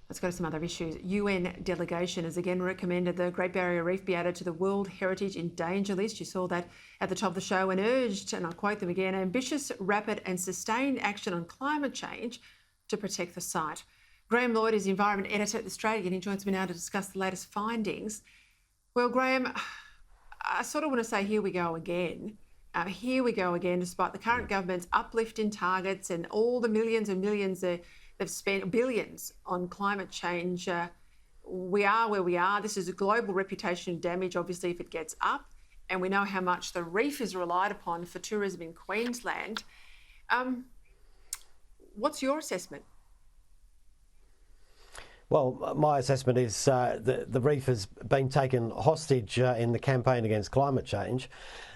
Let's go to some other issues. UN delegation has again recommended the Great Barrier Reef be added to the World Heritage in Danger list. You saw that at the top of the show, and urged, and I'll quote them again, ambitious, rapid and sustained action on climate change to protect the site. Graham Lloyd is Environment Editor at The Australian. He joins me now to discuss the latest findings. Well, Graham, I sort of want to say here we go again. Here we go again, despite the current government's uplift in targets and all the millions and millions they've spent, billions on climate change. We are where we are. This is a global reputation damage, obviously, if it gets up. And we know how much the reef is relied upon for tourism in Queensland. What's your assessment? Well, my assessment is the reef has been taken hostage in the campaign against climate change.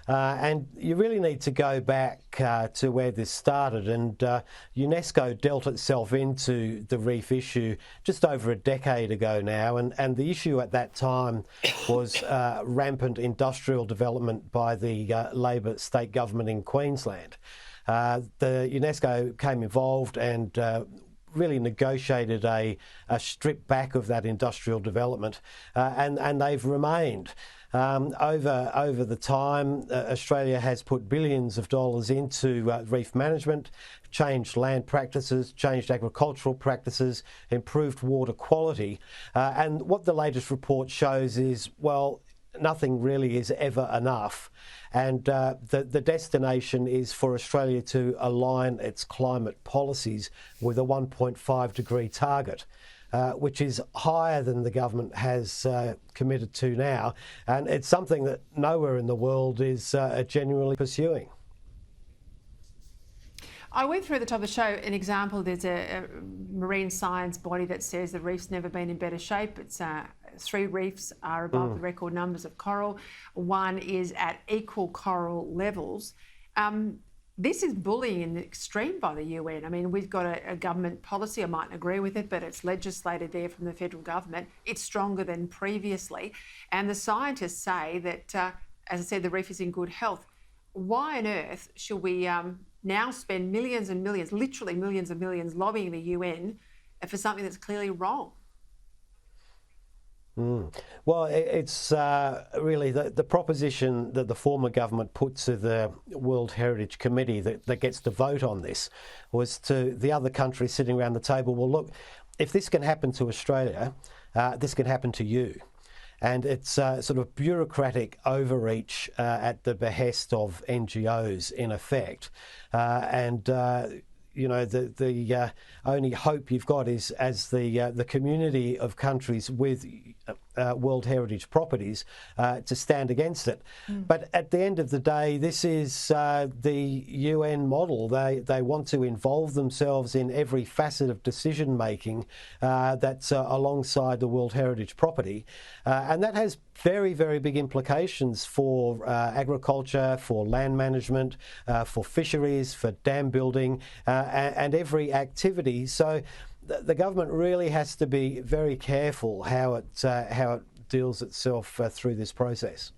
And you really need to go back to where this started. And UNESCO dealt itself into the reef issue just over a decade ago now. And the issue at that time was rampant industrial development by the Labor state government in Queensland. The UNESCO came involved and really negotiated a strip back of that industrial development, and they've remained. Over the time, Australia has put billions of dollars into reef management, changed land practices, changed agricultural practices, improved water quality. And what the latest report shows is, well, nothing really is ever enough. And the destination is for Australia to align its climate policies with a 1.5 degree target, which is higher than the government has committed to now. And it's something that nowhere in the world is genuinely pursuing. I went through at the top of the show an example. There's a marine science body that says the reef's never been in better shape. It's 3 reefs are above the record numbers of coral. 1 is at equal coral levels. This is bullying in the extreme by the UN. I mean, we've got a government policy. I mightn't agree with it, but it's legislated there from the federal government. It's stronger than previously. And the scientists say that, as I said, the reef is in good health. Why on earth should we now spend millions and millions, literally millions and millions, lobbying the UN for something that's clearly wrong? Well, it's really the proposition that the former government put to the World Heritage Committee that gets to vote on this was to the other countries sitting around the table, well, look, if this can happen to Australia, this can happen to you. And it's sort of bureaucratic overreach at the behest of NGOs, in effect. You know, the only hope you've got is as the community of countries with World Heritage properties to stand against it. But at the end of the day, this is the UN model. They want to involve themselves in every facet of decision making that's alongside the World Heritage property, and that has very, very big implications for agriculture, for land management, for fisheries, for dam building, and every activity. So the government really has to be very careful how it deals itself through this process.